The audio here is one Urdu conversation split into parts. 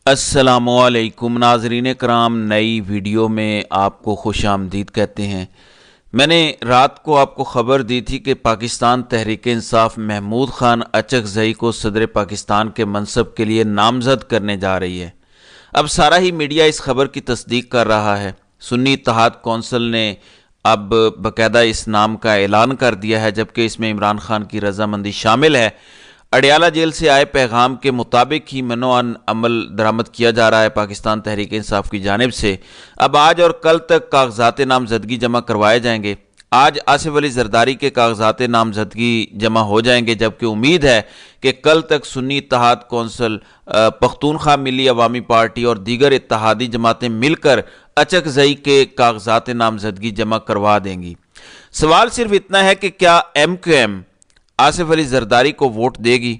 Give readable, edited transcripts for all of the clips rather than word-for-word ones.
السلام علیکم ناظرین کرام، نئی ویڈیو میں آپ کو خوش آمدید کہتے ہیں۔ میں نے رات کو آپ کو خبر دی تھی کہ پاکستان تحریک انصاف محمود خان اچکزئی کو صدر پاکستان کے منصب کے لیے نامزد کرنے جا رہی ہے۔ اب سارا ہی میڈیا اس خبر کی تصدیق کر رہا ہے۔ سنی اتحاد کونسل نے اب باقاعدہ اس نام کا اعلان کر دیا ہے، جبکہ اس میں عمران خان کی رضامندی شامل ہے۔ اڈیالہ جیل سے آئے پیغام کے مطابق ہی منوعن عمل درآمد کیا جا رہا ہے پاکستان تحریک انصاف کی جانب سے۔ اب آج اور کل تک کاغذات نامزدگی جمع کروائے جائیں گے۔ آج آصف علی زرداری کے کاغذات نامزدگی جمع ہو جائیں گے، جبکہ امید ہے کہ کل تک سنی اتحاد کونسل، پختونخوا ملی عوامی پارٹی اور دیگر اتحادی جماعتیں مل کر اچکزئی کے کاغذات نامزدگی جمع کروا دیں گی۔ سوال صرف اتنا ہے کہ کیا M Q M Asif Ali Zardari کو ووٹ دے گی؟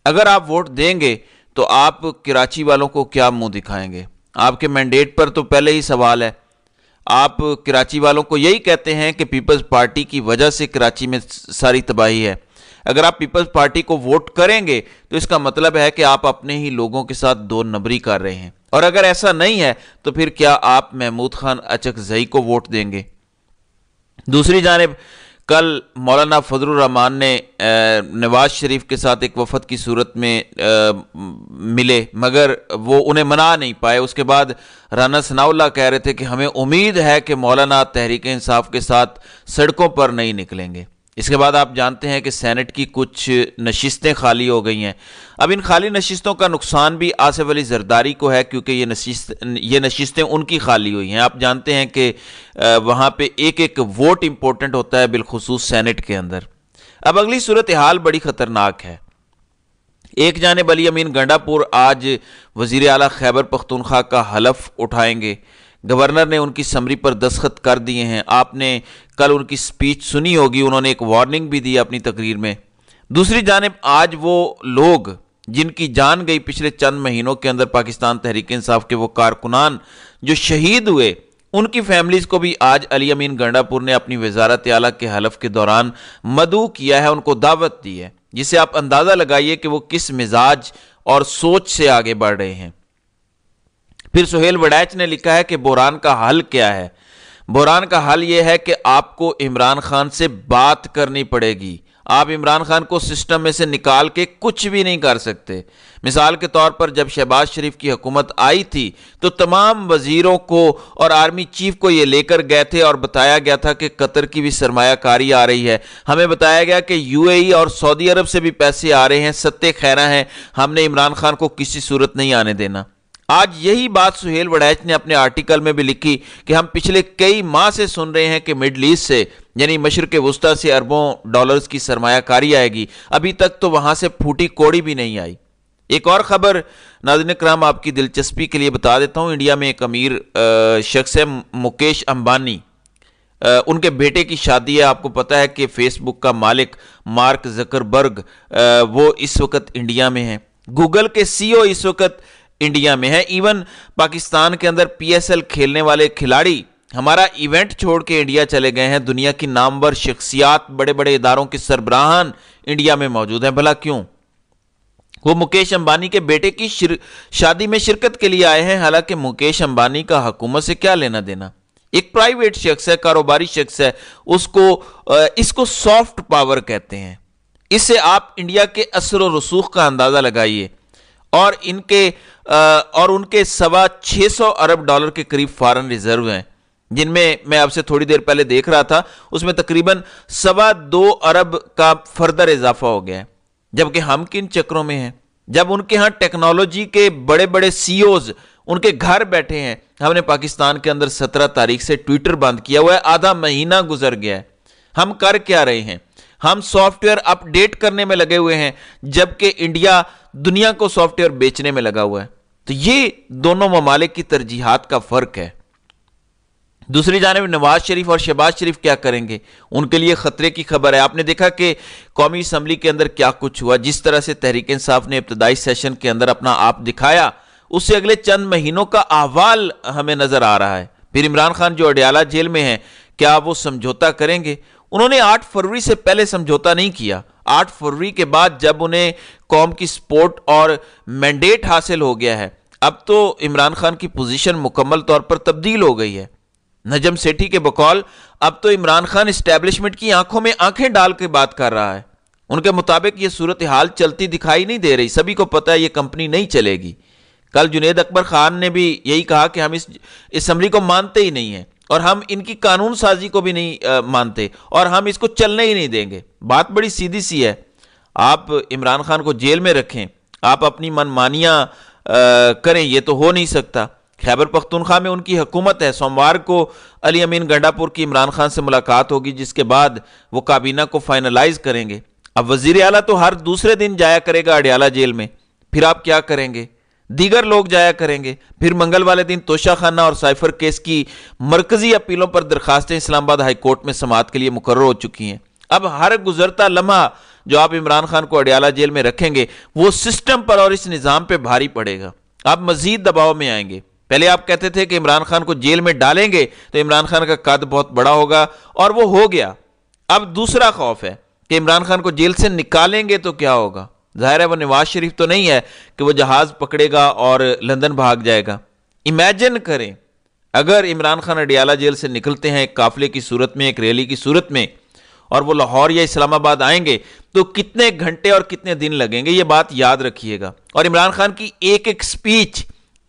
اگر آپ ووٹ دیں گے تو آپ کراچی والوں کو کیا منہ دکھائیں گے؟ آپ کے مینڈیٹ پر تو پہلے ہی سوال ہے۔ آپ کراچی والوں کو یہی کہتے ہیں کہ پیپلز پارٹی کی وجہ سے کراچی میں ساری تباہی ہے۔ اگر آپ پیپلز پارٹی کو ووٹ کریں گے تو اس کا مطلب ہے کہ آپ اپنے ہی لوگوں کے ساتھ دو نمبری کر رہے ہیں، اور اگر ایسا نہیں ہے تو پھر کیا آپ محمود خان اچکزئی کو ووٹ دیں گے؟ دوسری جانب کل مولانا فضل الرحمان نے نواز شریف کے ساتھ ایک وفد کی صورت میں ملے، مگر وہ انہیں منا نہیں پائے۔ اس کے بعد رانا ثناء اللہ کہہ رہے تھے کہ ہمیں امید ہے کہ مولانا تحریک انصاف کے ساتھ سڑکوں پر نہیں نکلیں گے۔ اس کے بعد آپ جانتے ہیں کہ سینٹ کی کچھ نشستیں خالی ہو گئی ہیں۔ اب ان خالی نشستوں کا نقصان بھی آصف علی زرداری کو ہے، کیونکہ یہ نشستیں ان کی خالی ہوئی ہیں۔ آپ جانتے ہیں کہ وہاں پہ ایک ایک ووٹ امپورٹنٹ ہوتا ہے، بالخصوص سینٹ کے اندر۔ اب اگلی صورتحال بڑی خطرناک ہے۔ ایک جانب علی امین گنڈا پور آج وزیر اعلیٰ خیبر پختونخوا کا حلف اٹھائیں گے۔ گورنر نے ان کی سمری پر دستخط کر دیے ہیں۔ آپ نے کل ان کی سپیچ سنی ہوگی، انہوں نے ایک وارننگ بھی دی اپنی تقریر میں۔ دوسری جانب آج وہ لوگ جن کی جان گئی پچھلے چند مہینوں کے اندر پاکستان تحریک انصاف کے، وہ کارکنان جو شہید ہوئے، ان کی فیملیز کو بھی آج علی امین گنڈا پور نے اپنی وزارت اعلیٰ کے حلف کے دوران مدعو کیا ہے، ان کو دعوت دی ہے، جس سے آپ اندازہ لگائیے کہ وہ کس مزاج اور سوچ سے آگے بڑھ رہے ہیں۔ پھر سہیل وڑیچ نے لکھا ہے کہ بحران کا حل کیا ہے؟ بحران کا حل یہ ہے کہ آپ کو عمران خان سے بات کرنی پڑے گی۔ آپ عمران خان کو سسٹم میں سے نکال کے کچھ بھی نہیں کر سکتے۔ مثال کے طور پر جب شہباز شریف کی حکومت آئی تھی تو تمام وزیروں کو اور آرمی چیف کو یہ لے کر گئے تھے اور بتایا گیا تھا کہ قطر کی بھی سرمایہ کاری آ رہی ہے۔ ہمیں بتایا گیا کہ یو اے ای اور سعودی عرب سے بھی پیسے آ رہے ہیں، ستے خیرہ ہیں، ہم نے عمران خان کو کسی صورت نہیں آنے دینا۔ آج یہی بات سہیل وڑیچ نے اپنے آرٹیکل میں بھی لکھی کہ ہم پچھلے کئی ماہ سے سن رہے ہیں کہ مڈل ایسٹ سے، یعنی مشرق وسطیٰ سے اربوں ڈالرز کی سرمایہ کاری آئے گی، ابھی تک تو وہاں سے پھوٹی کوڑی بھی نہیں آئی۔ ایک اور خبر ناظرین کرام آپ کی دلچسپی کے لیے بتا دیتا ہوں۔ انڈیا میں ایک امیر شخص ہے مکیش امبانی، ان کے بیٹے کی شادی ہے۔ آپ کو پتہ ہے کہ فیس بک کا مالک مارک زکربرگ وہ اس وقت انڈیا میں ہیں، گوگل کے سی او اس وقت انڈیا میں ہے۔ ایون پاکستان کے اندر پی ایس ایل کھیلنے والے کھلاڑی ہمارا ایونٹ چھوڑ کے انڈیا چلے گئے ہیں۔ دنیا کی نامور شخصیات، بڑے بڑے اداروں کے سربراہان انڈیا میں موجود ہیں۔ بھلا کیوں؟ وہ مکیش امبانی کے بیٹے کی شادی میں شرکت کے لیے آئے ہیں، حالانکہ مکیش امبانی کا حکومت سے کیا لینا دینا؟ ایک پرائیویٹ شخص ہے، کاروباری شخص ہے، اس کو سافٹ پاور کہتے ہیں۔ اس سے آپ انڈیا کے اثر و رسوخ کا اندازہ لگائیے، اور ان کے 625 ارب ڈالر کے قریب فارن ریزرو ہیں، جن میں میں آپ سے تھوڑی دیر پہلے دیکھ رہا تھا، اس میں تقریباً 2.25 ارب کا فردر اضافہ ہو گیا ہے۔ جبکہ ہم کن چکروں میں ہیں؟ جب ان کے ہاں ٹیکنالوجی کے بڑے بڑے سی اوز ان کے گھر بیٹھے ہیں، ہم نے پاکستان کے اندر 17 تاریخ سے ٹویٹر بند کیا ہوا ہے، آدھا مہینہ گزر گیا ہے۔ ہم کر کیا رہے ہیں؟ ہم سافٹ ویئر اپ ڈیٹ کرنے میں لگے ہوئے ہیں، جبکہ انڈیا دنیا کو سافٹ ویئر بیچنے میں لگا ہوا ہے۔ تو یہ دونوں ممالک کی ترجیحات کا فرق ہے۔ دوسری جانب نواز شریف اور شہباز شریف کیا کریں گے؟ ان کے لیے خطرے کی خبر ہے۔ آپ نے دیکھا کہ قومی اسمبلی کے اندر کیا کچھ ہوا، جس طرح سے تحریک انصاف نے ابتدائی سیشن کے اندر اپنا آپ دکھایا، اس سے اگلے چند مہینوں کا احوال ہمیں نظر آ رہا ہے۔ پھر عمران خان جو اڈیالہ جیل میں ہیں، کیا وہ سمجھوتا کریں گے؟ انہوں نے 8 فروری سے پہلے سمجھوتا نہیں کیا۔ 8 فروری کے بعد جب انہیں قوم کی سپورٹ اور مینڈیٹ حاصل ہو گیا ہے، اب تو عمران خان کی پوزیشن مکمل طور پر تبدیل ہو گئی ہے۔ نجم سیٹھی کے بقول اب تو عمران خان اسٹیبلشمنٹ کی آنکھوں میں آنکھیں ڈال کے بات کر رہا ہے۔ ان کے مطابق یہ صورتحال چلتی دکھائی نہیں دے رہی، سبھی کو پتہ ہے یہ کمپنی نہیں چلے گی۔ کل جنید اکبر خان نے بھی یہی کہا کہ ہم اس اسمبلی کو مانتے ہی نہیں ہیں، اور ہم ان کی قانون سازی کو بھی نہیں مانتے، اور ہم اس کو چلنے ہی نہیں دیں گے۔ بات بڑی سیدھی سی ہے، آپ عمران خان کو جیل میں رکھیں، آپ اپنی من مانیاں کریں، یہ تو ہو نہیں سکتا۔ خیبر پختونخوا میں ان کی حکومت ہے، سوموار کو علی امین گنڈا پور کی عمران خان سے ملاقات ہوگی، جس کے بعد وہ کابینہ کو فائنلائز کریں گے۔ اب وزیر اعلیٰ تو ہر دوسرے دن جایا کرے گا اڈیالہ جیل میں، پھر آپ کیا کریں گے؟ دیگر لوگ جایا کریں گے، پھر منگل والے دن توشہ خانہ اور سائفر کیس کی مرکزی اپیلوں پر درخواستیں اسلام آباد ہائی کورٹ میں سماعت کے لیے مقرر ہو چکی ہیں۔ اب ہر گزرتا لمحہ جو آپ عمران خان کو اڈیالہ جیل میں رکھیں گے وہ سسٹم پر اور اس نظام پہ بھاری پڑے گا، آپ مزید دباؤ میں آئیں گے۔ پہلے آپ کہتے تھے کہ عمران خان کو جیل میں ڈالیں گے تو عمران خان کا قد بہت بڑا ہوگا، اور وہ ہو گیا۔ اب دوسرا خوف ہے کہ عمران خان کو جیل سے نکالیں گے تو کیا ہوگا؟ ظاہر ہے وہ نواز شریف تو نہیں ہے کہ وہ جہاز پکڑے گا اور لندن بھاگ جائے گا۔ امیجن کریں اگر عمران خان اڈیالہ جیل سے نکلتے ہیں ایک قافلے کی صورت میں، ایک ریلی کی صورت میں، اور وہ لاہور یا اسلام آباد آئیں گے تو کتنے گھنٹے اور کتنے دن لگیں گے، یہ بات یاد رکھیے گا۔ اور عمران خان کی ایک ایک سپیچ،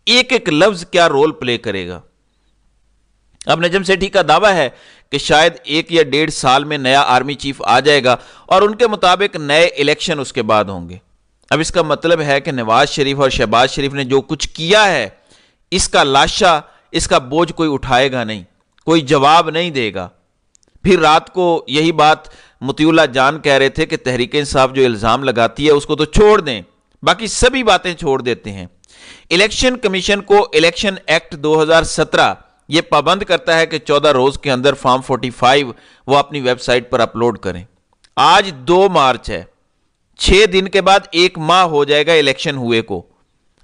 ایک ایک لفظ کیا رول پلے کرے گا۔ اب نجم سیٹھی کا دعویٰ ہے کہ شاید 1 یا 1.5 سال میں نیا آرمی چیف آ جائے گا، اور ان کے مطابق نئے الیکشن اس کے بعد ہوں گے۔ اب اس کا مطلب ہے کہ نواز شریف اور شہباز شریف نے جو کچھ کیا ہے، اس کا لاشا، اس کا بوجھ کوئی اٹھائے گا نہیں، کوئی جواب نہیں دے گا۔ پھر رات کو یہی بات مطیع اللہ جان کہہ رہے تھے کہ تحریک انصاف جو الزام لگاتی ہے اس کو تو چھوڑ دیں، باقی سبھی باتیں چھوڑ دیتے ہیں۔ الیکشن کمیشن کو الیکشن ایکٹ 2017 یہ پابند کرتا ہے کہ 14 روز کے اندر فارم 45 وہ اپنی ویب سائٹ پر اپلوڈ کریں۔ آج 2 مارچ ہے، 6 دن کے بعد 1 ماہ ہو جائے گا الیکشن ہوئے کو،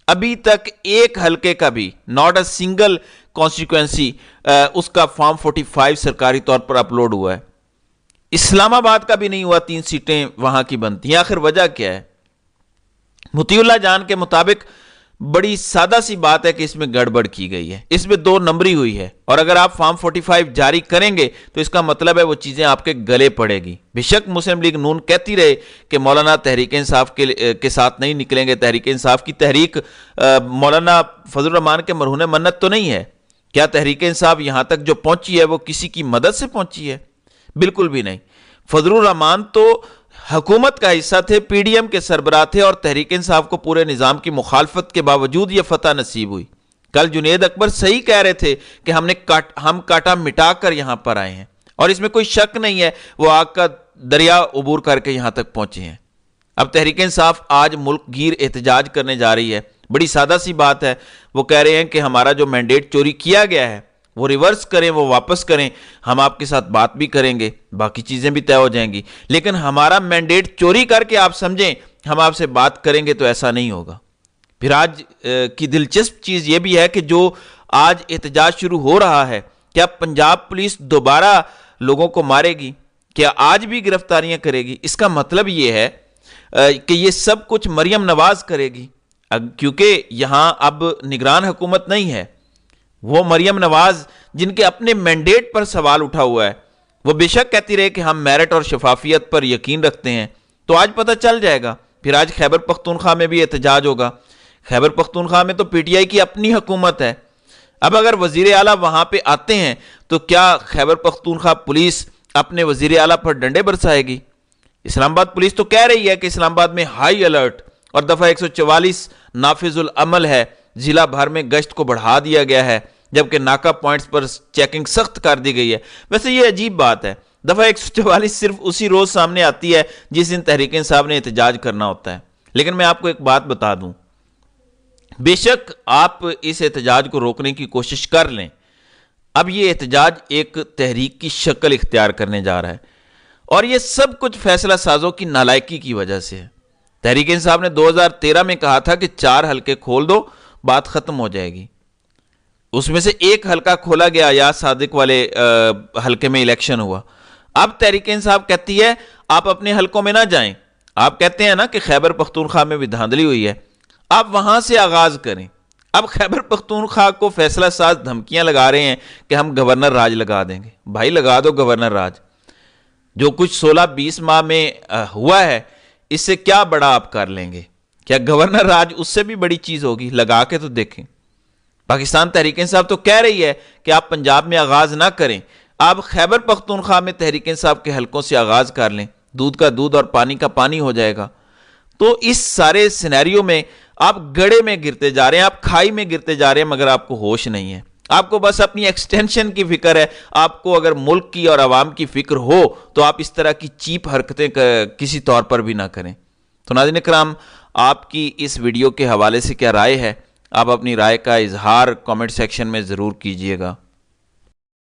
ابھی تک ایک حلقے کا بھی ناٹ اے سنگل کانسٹیٹوئنسی اس کا فارم 45 سرکاری طور پر اپلوڈ ہوا ہے۔ اسلام آباد کا بھی نہیں ہوا، 3 سیٹیں وہاں کی بنتی ہیں۔ آخر وجہ کیا ہے؟ مطیع اللہ جان کے مطابق بڑی سادہ سی بات ہے کہ اس میں گڑبڑ کی گئی ہے، اس میں 2 نمبری ہوئی ہے، اور اگر آپ فارم 45 جاری کریں گے تو اس کا مطلب ہے وہ چیزیں آپ کے گلے پڑے گی۔ بے شک مسلم لیگ نون کہتی رہے کہ مولانا تحریک انصاف کے ساتھ نہیں نکلیں گے، تحریک انصاف کی تحریک مولانا فضل الرحمان کے مرہون منت تو نہیں ہے۔ کیا تحریک انصاف یہاں تک جو پہنچی ہے وہ کسی کی مدد سے پہنچی ہے؟ بالکل بھی نہیں۔ فضل الرحمان تو حکومت کا حصہ تھے، پی ڈی ایم کے سربراہ تھے، اور تحریک انصاف کو پورے نظام کی مخالفت کے باوجود یہ فتح نصیب ہوئی۔ کل جنید اکبر صحیح کہہ رہے تھے کہ ہم کاٹا مٹا کر یہاں پر آئے ہیں، اور اس میں کوئی شک نہیں ہے وہ آگ کا دریا عبور کر کے یہاں تک پہنچے ہیں۔ اب تحریک انصاف آج ملک گیر احتجاج کرنے جا رہی ہے، بڑی سادہ سی بات ہے، وہ کہہ رہے ہیں کہ ہمارا جو مینڈیٹ چوری کیا گیا ہے وہ ریورس کریں، وہ واپس کریں، ہم آپ کے ساتھ بات بھی کریں گے، باقی چیزیں بھی طے ہو جائیں گی، لیکن ہمارا مینڈیٹ چوری کر کے آپ سمجھیں ہم آپ سے بات کریں گے تو ایسا نہیں ہوگا۔ پھر آج کی دلچسپ چیز یہ بھی ہے کہ جو آج احتجاج شروع ہو رہا ہے، کیا پنجاب پولیس دوبارہ لوگوں کو مارے گی؟ کیا آج بھی گرفتاریاں کرے گی؟ اس کا مطلب یہ ہے کہ یہ سب کچھ مریم نواز کرے گی، کیونکہ یہاں اب نگران حکومت نہیں ہے۔ وہ مریم نواز جن کے اپنے مینڈیٹ پر سوال اٹھا ہوا ہے، وہ بے شک کہتی رہے کہ ہم میرٹ اور شفافیت پر یقین رکھتے ہیں، تو آج پتہ چل جائے گا۔ پھر آج خیبر پختونخوا میں بھی احتجاج ہوگا۔ خیبر پختونخوا میں تو پی ٹی آئی کی اپنی حکومت ہے۔ اب اگر وزیر اعلیٰ وہاں پہ آتے ہیں تو کیا خیبر پختونخوا پولیس اپنے وزیر اعلیٰ پر ڈنڈے برسائے گی؟ اسلام آباد پولیس تو کہہ رہی ہے کہ اسلام آباد میں ہائی الرٹ اور دفعہ 144 نافذ العمل ہے، ضلع بھر میں گشت کو بڑھا دیا گیا ہے، جبکہ ناکہ پوائنٹس پر چیکنگ سخت کر دی گئی ہے۔ ویسے یہ عجیب بات ہے، دفعہ 144 صرف اسی روز سامنے آتی ہے جس دن تحریک انصاف نے احتجاج کرنا ہوتا ہے۔ لیکن میں آپ کو ایک بات بتا دوں، بے شک آپ اس احتجاج کو روکنے کی کوشش کر لیں، اب یہ احتجاج ایک تحریک کی شکل اختیار کرنے جا رہا ہے، اور یہ سب کچھ فیصلہ سازوں کی نالائکی کی وجہ سے ہے۔ تحریک انصاف نے 2013 میں کہا تھا کہ 4 حلقے کھول دو، بات ختم ہو جائے گی۔ اس میں سے ایک حلقہ کھولا گیا، یا صادق والے حلقے میں الیکشن ہوا۔ اب تحریک انصاف کہتی ہے آپ اپنے حلقوں میں نہ جائیں، آپ کہتے ہیں نا کہ خیبر پختونخوا میں بھی دھاندلی ہوئی ہے، آپ وہاں سے آغاز کریں، اب خیبر پختونخوا کو فیصلہ ساز دھمکیاں لگا رہے ہیں کہ ہم گورنر راج لگا دیں گے. بھائی لگا دو گورنر راج. جو کچھ 16-20 ماہ میں ہوا ہے اس سے کیا بڑا آپ کر لیں گے؟ کیا گورنر راج اس سے بھی بڑی چیز ہوگی؟ لگا کے تو دیکھیں. پاکستان تحریک انصاف تو کہہ رہی ہے کہ آپ پنجاب میں آغاز نہ کریں، آپ خیبر پختونخوا میں تحریک انصاف کے حلقوں سے آغاز کر لیں، دودھ کا دودھ اور پانی کا پانی ہو جائے گا. تو اس سارے سینیریو میں آپ گڑے میں گرتے جا رہے ہیں، آپ کھائی میں گرتے جا رہے ہیں، مگر آپ کو ہوش نہیں ہے. آپ کو بس اپنی ایکسٹینشن کی فکر ہے. آپ کو اگر ملک کی اور عوام کی فکر ہو تو آپ اس طرح کی چیپ حرکتیں کسی طور پر بھی نہ کریں. تو ناظرین کرام، آپ کی اس ویڈیو کے حوالے سے کیا رائے ہے؟ آپ اپنی رائے کا اظہار کامنٹ سیکشن میں ضرور کیجئے گا.